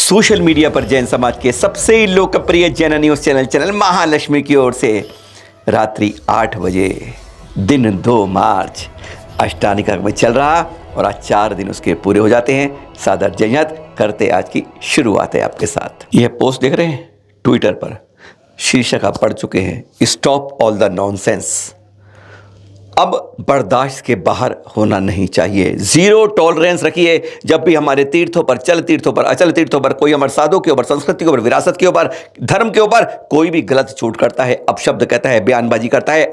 Social media पर जैन समाज के सबसे लोकप्रिय जैन न्यूज चैनल महालक्ष्मी की ओर से रात्रि 8 बजे दिन 2 मार्च अष्टानिका में चल रहा और आज 4 दिन उसके पूरे हो जाते हैं। सादर जयंत करते आज की शुरुआत है आपके साथ। यह पोस्ट देख रहे हैं ट्विटर पर, शीर्षक आप पढ़ चुके हैं, स्टॉप ऑल द नॉनसेंस। अब बर्दाश्त के बाहर होना नहीं चाहिए। जीरो टॉलरेंस रखिए। जब भी हमारे तीर्थों पर, चल तीर्थों पर, अचल तीर्थों पर, कोई हमारे साधु के ऊपर, संस्कृति के ऊपर, विरासत के ऊपर, धर्म के ऊपर कोई भी गलत चोट करता है, अपशब्द कहता है, बयानबाजी करता है,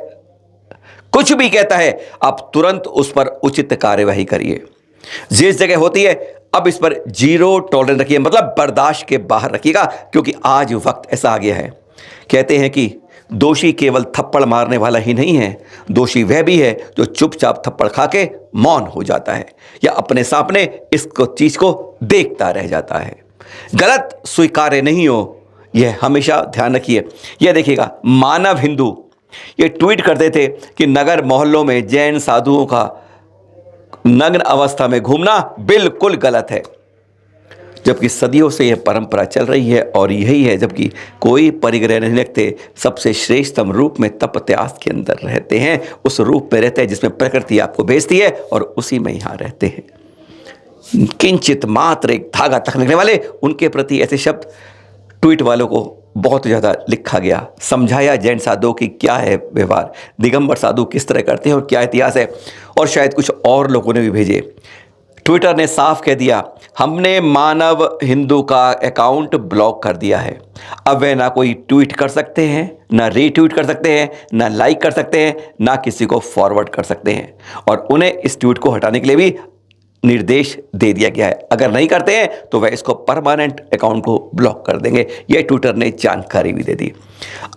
कुछ भी कहता है, आप तुरंत उस पर उचित कार्यवाही करिए। जिस जगह होती है अब इस पर जीरो टॉलरेंस रखिए, मतलब बर्दाश्त के बाहर रखिएगा, क्योंकि आज वक्त ऐसा आ गया है। कहते हैं कि दोषी केवल थप्पड़ मारने वाला ही नहीं है, दोषी वह भी है जो चुपचाप थप्पड़ खा के मौन हो जाता है या अपने सामने इसको चीज को देखता रह जाता है। गलत स्वीकार्य नहीं हो, यह हमेशा ध्यान रखिए। यह देखिएगा, मानव हिंदू ये ट्वीट करते थे कि नगर मोहल्लों में जैन साधुओं का नग्न अवस्था में घूमना बिल्कुल गलत है, जबकि सदियों से यह परंपरा चल रही है। और यही है, जबकि कोई परिग्रह नहीं रखते, सबसे श्रेष्ठतम रूप में तप त्यास के अंदर रहते हैं, उस रूप में रहते हैं जिसमें प्रकृति आपको भेजती है और उसी में यहाँ रहते हैं। किंचित मात्र एक धागा तक लिखने वाले, उनके प्रति ऐसे शब्द ट्वीट वालों को बहुत ज़्यादा लिखा गया, समझाया जैन साधुओं की क्या है व्यवहार, दिगंबर साधु किस तरह करते हैं और क्या इतिहास है, और शायद कुछ और लोगों ने भी भेजे। ट्विटर ने साफ कह दिया, हमने मानव हिंदू का अकाउंट ब्लॉक कर दिया है। अब वे ना कोई ट्वीट कर सकते हैं, ना रीट्वीट कर सकते हैं, ना लाइक कर सकते हैं, ना किसी को फॉरवर्ड कर सकते हैं, और उन्हें इस ट्वीट को हटाने के लिए भी निर्देश दे दिया गया है। अगर नहीं करते हैं तो वह इसको परमानेंट अकाउंट को ब्लॉक कर देंगे। यह ट्विटर ने जानकारी भी दे दी।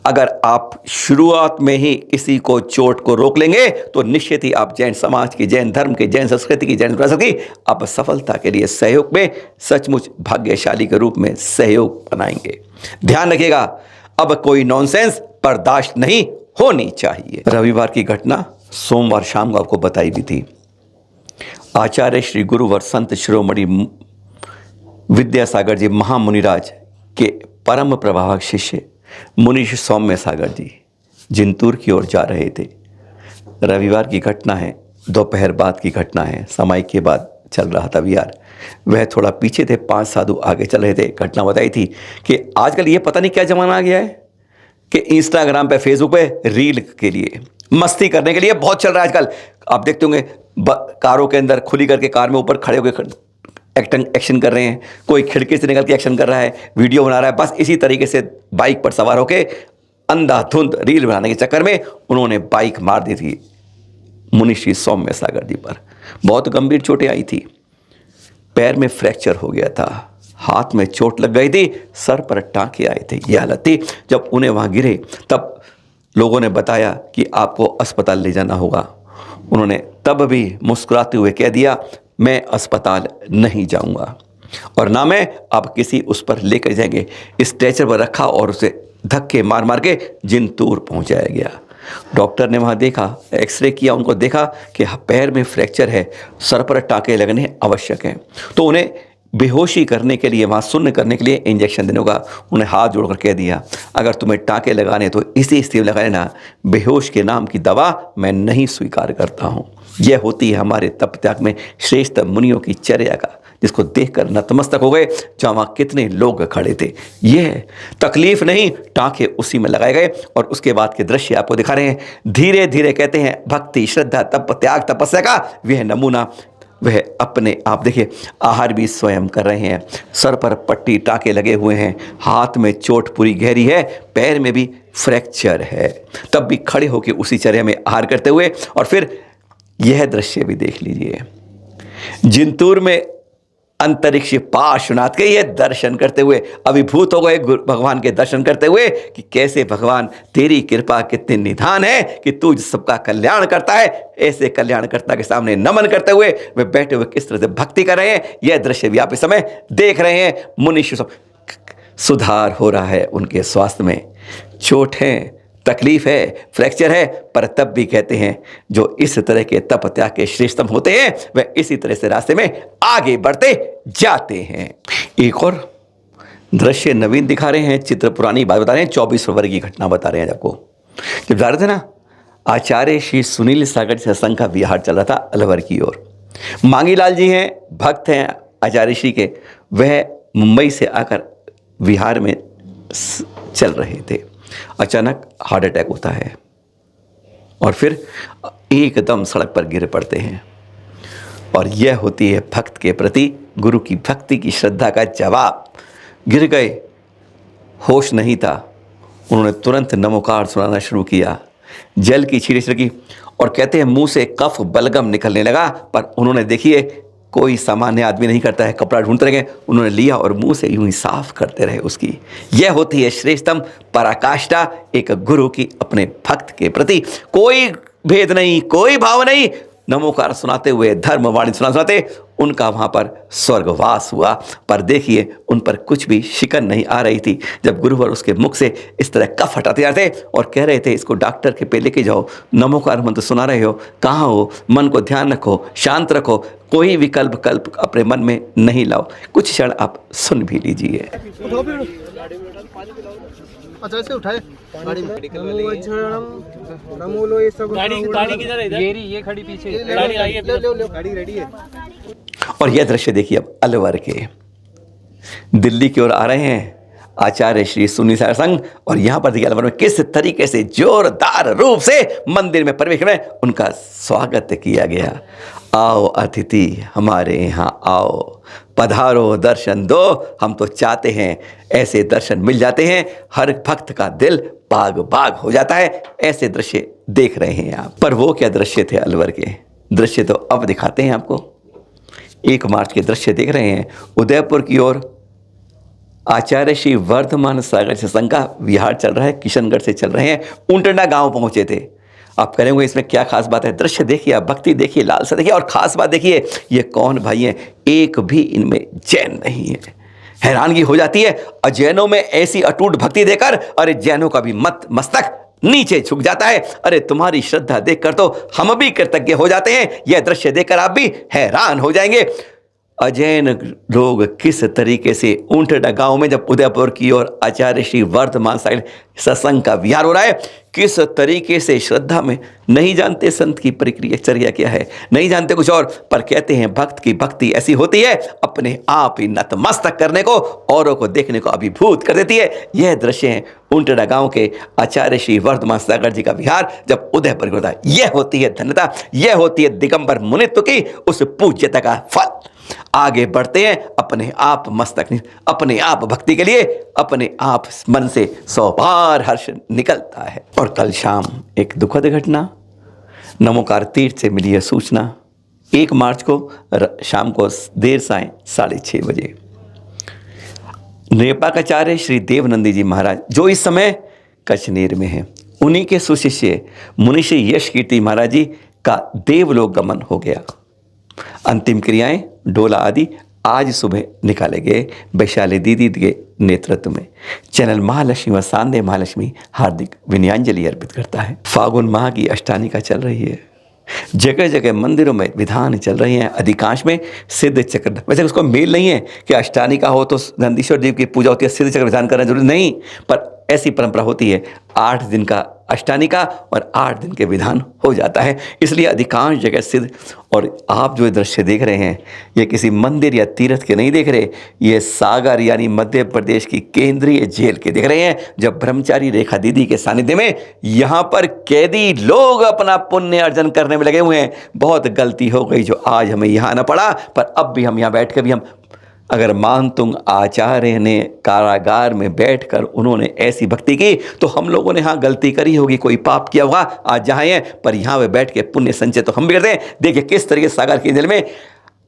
अगर आप शुरुआत में ही किसी को चोट को रोक लेंगे तो निश्चित ही आप जैन समाज की, जैन धर्म की, जैन संस्कृति की, जैन विरासत की आप सफलता के लिए सहयोग में सचमुच भाग्यशाली के रूप में सहयोग बनाएंगे। ध्यान रखिएगा, अब कोई नॉनसेंस बर्दाश्त नहीं होनी चाहिए। रविवार की घटना सोमवार शाम को आपको बताई भी थी। आचार्य श्री गुरुवर संत शिरोमणि विद्यासागर जी महामुनिराज के परम प्रभावक शिष्य मुनीश सौम्य सागर जी जिंतूर की ओर जा रहे थे। रविवार की घटना है, दोपहर बाद की घटना है, समय के बाद चल रहा था विहार। वह थोड़ा पीछे थे, 5 साधु आगे चल रहे थे। घटना बताई थी कि आजकल ये पता नहीं क्या जमाना आ गया है कि इंस्टाग्राम पे, फेसबुक पे रील के लिए, मस्ती करने के लिए बहुत चल रहा है आजकल। आप देखते होंगे कारों के अंदर खुली करके कार में ऊपर खड़े होकर एक्शन कर रहे हैं, कोई खिड़की से निकल के एक्शन कर रहा है, वीडियो बना रहा है। बस इसी तरीके से बाइक पर सवार होकर अंधाधुंध रील बनाने के चक्कर में उन्होंने बाइक मार दी थी मुनीश्री सौम्य सागर जी पर। बहुत गंभीर चोटें आई थी, पैर में फ्रैक्चर हो गया था, हाथ में चोट लग गई थी, सर पर टांके आए थे। यह हालत थी। जब उन्हें वहाँ गिरे तब लोगों ने बताया कि आपको अस्पताल ले जाना होगा। उन्होंने तब भी मुस्कुराते हुए कह दिया, मैं अस्पताल नहीं जाऊंगा और ना मैं अब किसी उस पर लेकर जाएंगे। स्ट्रेचर पर रखा और उसे धक्के मार मार के जिंतूर पहुंचाया गया। डॉक्टर ने वहाँ देखा, एक्सरे किया, उनको देखा कि पैर में फ्रैक्चर है, सर पर टाँके लगने आवश्यक हैं। तो उन्हें बेहोशी करने के लिए, वहाँ शून्य करने के लिए इंजेक्शन देने का उन्हें हाथ जोड़कर कह दिया, अगर तुम्हें टाँके लगाने तो इसी स्थिति में लगाए ना, बेहोश के नाम की दवा मैं नहीं स्वीकार करता हूँ। यह होती है हमारे तप त्याग में श्रेष्ठ मुनियों की चर्या का, जिसको देखकर नतमस्तक हो गए जहाँ वहाँ कितने लोग खड़े थे। यह तकलीफ नहीं, टाँके उसी में लगाए गए। और उसके बाद के दृश्य आपको दिखा रहे हैं। धीरे धीरे कहते हैं भक्ति, श्रद्धा, तप त्याग, तपस्या का वह नमूना वह अपने आप देखिए आहार भी स्वयं कर रहे हैं। सर पर पट्टी, टाँके लगे हुए हैं, हाथ में चोट पूरी गहरी है, पैर में भी फ्रैक्चर है, तब भी खड़े होकर उसी चर्या में आहार करते हुए। और फिर यह दृश्य भी देख लीजिए, जिंतूर में अंतरिक्ष पार्श्वनाथ के ये दर्शन करते हुए अभिभूत हो गए भगवान के दर्शन करते हुए कि कैसे भगवान तेरी कृपा कितनी निधान है कि तू सबका कल्याण करता है। ऐसे कल्याणकर्ता के सामने नमन करते हुए वे बैठे हुए किस तरह से भक्ति कर रहे हैं, यह दृश्य भी आप इस समय देख रहे हैं। मुनीश्वर सुधार हो रहा है उनके स्वास्थ्य में। चोट है, तकलीफ है, फ्रैक्चर है, पर तब भी कहते हैं जो इस तरह के तप त्याग के श्रेष्ठतम होते हैं वह इसी तरह से रास्ते में आगे बढ़ते जाते हैं। एक और दृश्य नवीन दिखा रहे हैं, चित्र पुरानी बात बता रहे हैं, 24 फरवरी की घटना बता रहे हैं आपको। जब जा रहे थे ना, आचार्य श्री सुनील सागर सत्संग का विहार चल रहा था अलवर की ओर। मांगीलाल जी हैं, भक्त हैं आचार्य श्री के, वह मुंबई से आकर विहार में चल रहे थे। अचानक हार्ट अटैक होता है और फिर एकदम सड़क पर गिर पड़ते हैं। और यह होती है भक्त के प्रति गुरु की भक्ति की श्रद्धा का जवाब। गिर गए, होश नहीं था, उन्होंने तुरंत नमोकार सुनाना शुरू किया, जल की छींटे छिड़की और कहते हैं मुंह से कफ बलगम निकलने लगा। पर उन्होंने, देखिए कोई सामान्य आदमी नहीं करता है, कपड़ा ढूंढते रहे, उन्होंने लिया और मुंह से यूं ही साफ करते रहे उसकी। यह होती है श्रेष्ठतम पराकाष्ठा एक गुरु की अपने भक्त के प्रति। कोई भेद नहीं, कोई भाव नहीं, नमोकार सुनाते हुए, धर्मवाणी सुनाते उनका वहाँ पर स्वर्गवास हुआ। पर देखिए उन पर कुछ भी शिकन नहीं आ रही थी जब गुरुवर उसके मुख से इस तरह कफ हटाते जाते और कह रहे थे इसको डॉक्टर के पे लेके जाओ, नमोकार मंत्र सुना रहे हो, कहाँ हो, मन को ध्यान रखो, शांत रखो, कोई विकल्प कल्प अपने मन में नहीं लाओ। कुछ क्षण आप सुन भी लीजिए। अच्छा ऐसे उठाए गाड़ी में। गाड़ी किधर है? इधर ये खड़ी पीछे, गाड़ी आई है, गाड़ी रेडी है। और यह दृश्य देखिए अब अलवर के, दिल्ली की ओर आ रहे हैं आचार्य श्री सुनील सागर संघ। और यहाँ पर देखिए अलवर में किस तरीके से जोरदार रूप से मंदिर में प्रवेश में उनका स्वागत किया गया। आओ अतिथि हमारे यहाँ आओ, पधारो दर्शन दो, हम तो चाहते हैं ऐसे दर्शन मिल जाते हैं, हर भक्त का दिल बाग बाग हो जाता है। ऐसे दृश्य देख रहे हैं आप। पर वो क्या दृश्य थे अलवर के, दृश्य तो अब दिखाते हैं आपको। 1 मार्च के दृश्य देख रहे हैं, उदयपुर की ओर आचार्य श्री वर्धमान सागर सत्संग का विहार चल रहा है, किशनगढ़ से चल रहे हैं, ऊंटना गांव पहुंचे थे। आप करेंगे इसमें क्या खास बात है, दृश्य देखिए, आप भक्ति देखिए, लालसा देखिए, और खास बात देखिए ये कौन भाई हैं, एक भी इनमें जैन नहीं है। हैरानगी हो जाती है, अजैनों में ऐसी अटूट भक्ति देकर अरे जैनों का भी मस्तक नीचे झुक जाता है। अरे तुम्हारी श्रद्धा देखकर तो हम भी कृतज्ञ हो जाते हैं, यह दृश्य देखकर आप भी हैरान हो जाएंगे। अजैन लोग किस तरीके से ऊंटना गांव में जब उदयपुर की ओर आचार्य श्री वर्धमान सागर सत्संग का विहार हो रहा है, किस तरीके से श्रद्धा में, नहीं जानते संत की परिक्रिया क्या है, नहीं जानते कुछ और, पर कहते हैं भक्त की भक्ति ऐसी होती है अपने आप ही नतमस्तक करने को, औरों को देखने को अभिभूत कर देती है। यह दृश्य है ऊंटना गांव के आचार्य श्री वर्धमान सागर जी का विहार जब उदयपुर होता है। यह होती है धन्यता, यह होती है दिगंबर मुनित्व की उस पूज्यता का फल। आगे बढ़ते हैं, अपने आप मस्तक, अपने आप भक्ति के लिए अपने आप मन से 100 बार हर्ष निकलता है। और कल शाम एक दुखद घटना, नमोकार तीर्थ से मिली है सूचना। 1 मार्च को शाम को देर सायं 6:30 बजे नेपाकाचार्य श्री देवनंदी जी महाराज, जो इस समय कश्मीर में हैं, उन्हीं के सुशिष्य मुनिषी यश कीर्ति महाराज जी का देवलोक गमन हो गया। अंतिम क्रियाएं, डोला आदि आज सुबह निकाले गए वैशाली दीदी के नेतृत्व में। चैनल महालक्ष्मी व सांदे महालक्ष्मी हार्दिक विनयांजलि अर्पित करता है। फागुन माह की अष्टानिका चल रही है, जगह जगह मंदिरों में विधान चल रहे हैं, अधिकांश में सिद्ध चक्र। वैसे उसको मेल नहीं है कि अष्टानिका हो तो नंदीश्वर देव की पूजा होती है, सिद्ध चक्र विधान करना जरूरी नहीं, पर ऐसी परंपरा होती है 8 दिन का अष्टानिका और 8 दिन के विधान हो जाता है, इसलिए अधिकांश जगह सिद्ध। और आप जो दृश्य देख रहे हैं ये किसी मंदिर या तीर्थ के नहीं देख रहे, ये सागर यानी मध्य प्रदेश की केंद्रीय जेल के देख रहे हैं, जब ब्रह्मचारी रेखा दीदी के सानिध्य में यहाँ पर कैदी लोग अपना पुण्य अर्जन करने में लगे हुए हैं। बहुत गलती हो गई जो आज हमें यहाँ आना पड़ा, पर अब भी हम यहाँ बैठ कर भी हम, अगर मानतुंग आचार्य ने कारागार में बैठकर उन्होंने ऐसी भक्ति की तो हम लोगों ने हाँ गलती करी होगी, कोई पाप किया होगा, आज जहाँ हैं, पर यहाँ पे बैठ के पुण्य संचय तो हम भी करते हैं। देखिए किस तरीके सागर की जेल में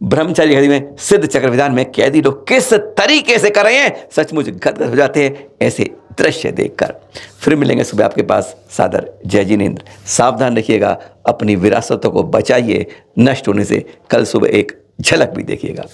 ब्रह्मचारी कैदी में सिद्ध चक्र विधान में कैदी लोग किस तरीके से कर रहे हैं, सचमुच गदगद हो जाते हैं ऐसे दृश्य देखकर। फिर मिलेंगे सुबह आपके पास, सादर जय जिनेंद्र। सावधान रखिएगा, अपनी विरासतों को बचाइए नष्ट होने से। कल सुबह एक झलक भी देखिएगा।